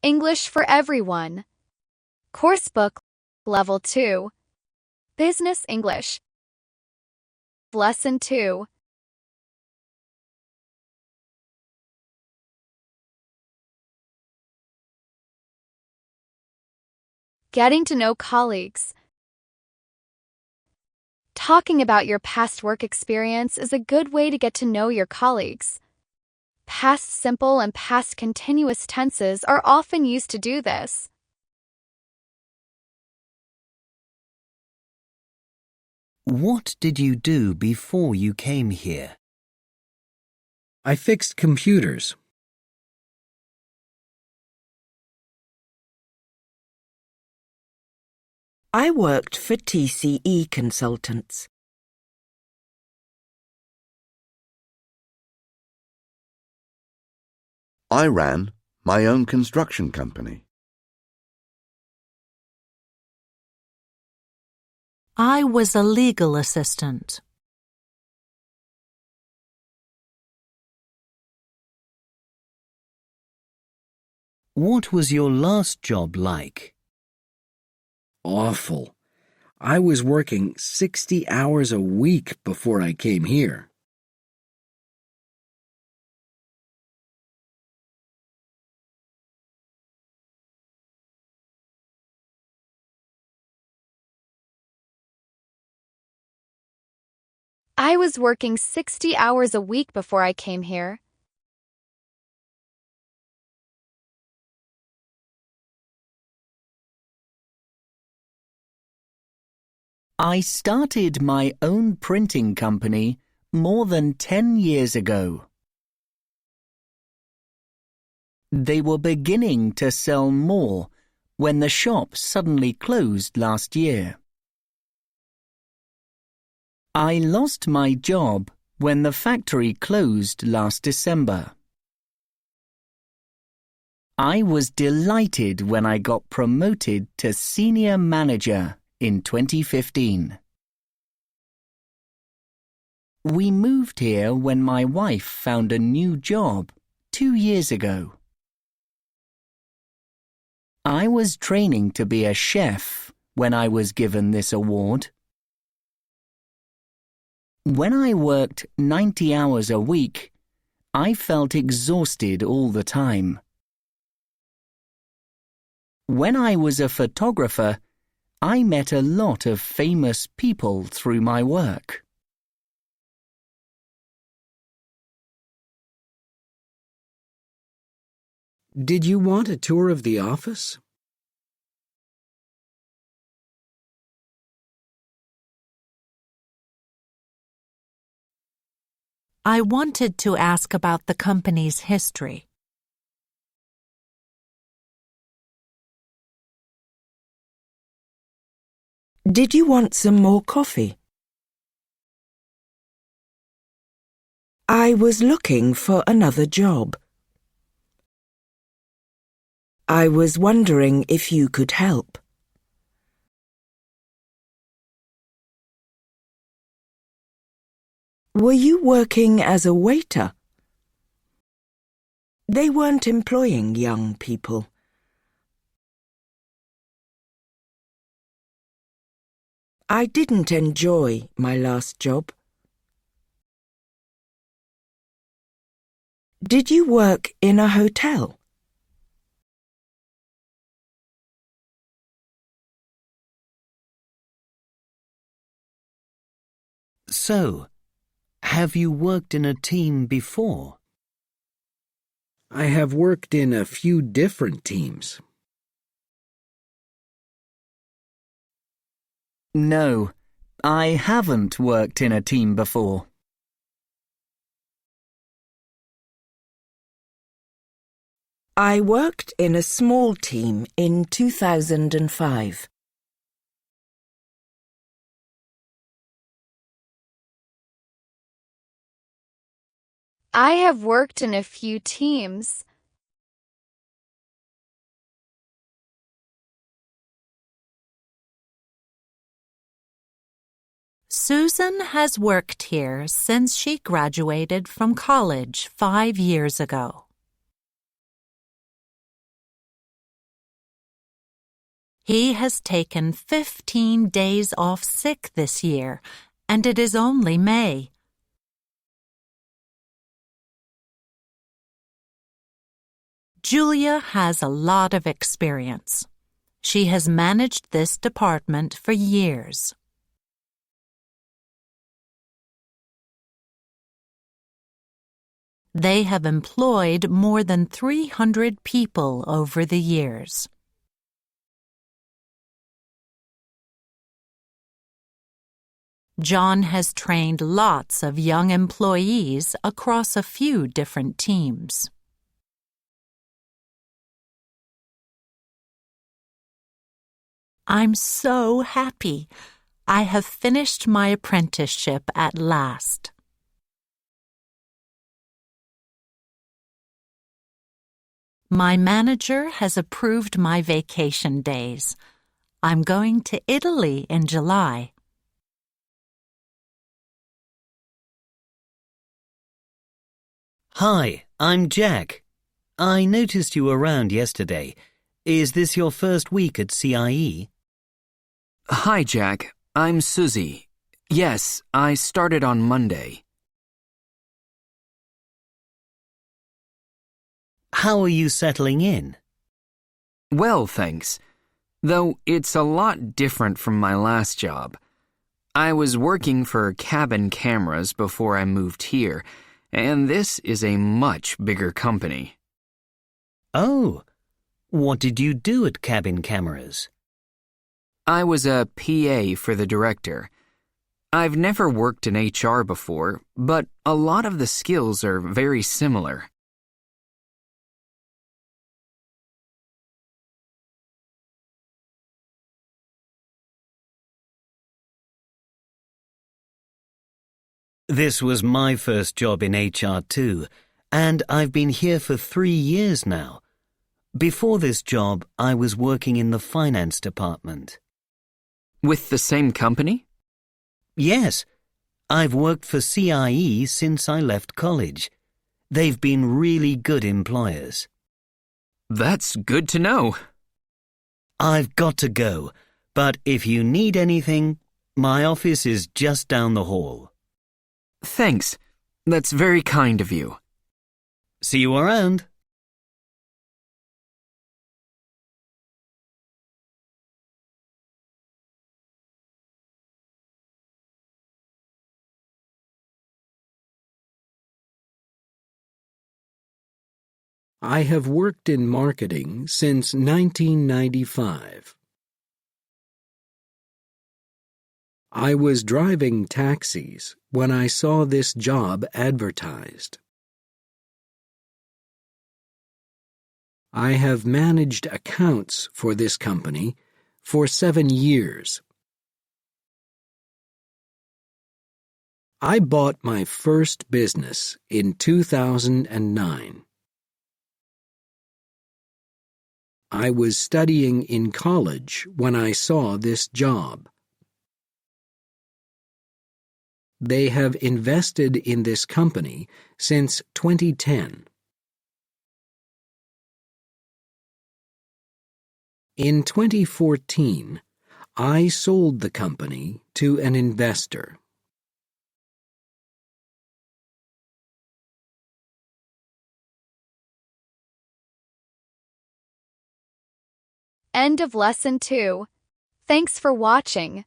English for Everyone. Coursebook, Level 2. Business English. Lesson 2. Getting to know colleagues. Talking about your past work experience is a good way to get to know your colleagues. Past simple and past continuous tenses are often used to do this. What did you do before you came here? I fixed computers. I worked for TCE Consultants. I ran my own construction company. I was a legal assistant. What was your last job like? Awful. I was working 60 hours a week before I came here. I was working 60 hours a week before I came here. I started my own printing company more than 10 years ago. They were beginning to sell more when the shop suddenly closed last year. I lost my job when the factory closed last December. I was delighted when I got promoted to senior manager in 2015. We moved here when my wife found a new job 2 years ago. I was training to be a chef when I was given this award. When I worked 90 hours a week, I felt exhausted all the time. When I was a photographer, I met a lot of famous people through my work. Did you want a tour of the office? I wanted to ask about the company's history. Did you want some more coffee? I was looking for another job. I was wondering if you could help. Were you working as a waiter? They weren't employing young people. I didn't enjoy my last job. Did you work in a hotel? So, have you worked in a team before? I have worked in a few different teams. No, I haven't worked in a team before. I worked in a small team in 2005. I have worked in a few teams. Susan has worked here since she graduated from college 5 years ago. He has taken 15 days off sick this year, and it is only May. Julia has a lot of experience. She has managed this department for years. They have employed more than 300 people over the years. John has trained lots of young employees across a few different teams. I'm so happy. I have finished my apprenticeship at last. My manager has approved my vacation days. I'm going to Italy in July. Hi, I'm Jack. I noticed you around yesterday. Is this your first week at CIE? Hi, Jack. I'm Susie. Yes, I started on Monday. How are you settling in? Well, thanks. Though it's a lot different from my last job. I was working for cabin cameras before I moved here, and this is a much bigger company. Oh, what did you do at cabin cameras? I was a PA for the director. I've never worked in HR before, but a lot of the skills are very similar. This was my first job in HR too, and I've been here for 3 years now. Before this job, I was working in the finance department. With the same company? Yes, I've worked for CIE since I left college. They've been really good employers. That's good to know. I've got to go, but if you need anything, my office is just down the hall. Thanks. That's very kind of you. See you around. I have worked in marketing since 1995. I was driving taxis when I saw this job advertised. I have managed accounts for this company for 7 years. I bought my first business in 2009. I was studying in college when I saw this job. They have invested in this company since 2010. In 2014, I sold the company to an investor. End of lesson 2. Thanks for watching.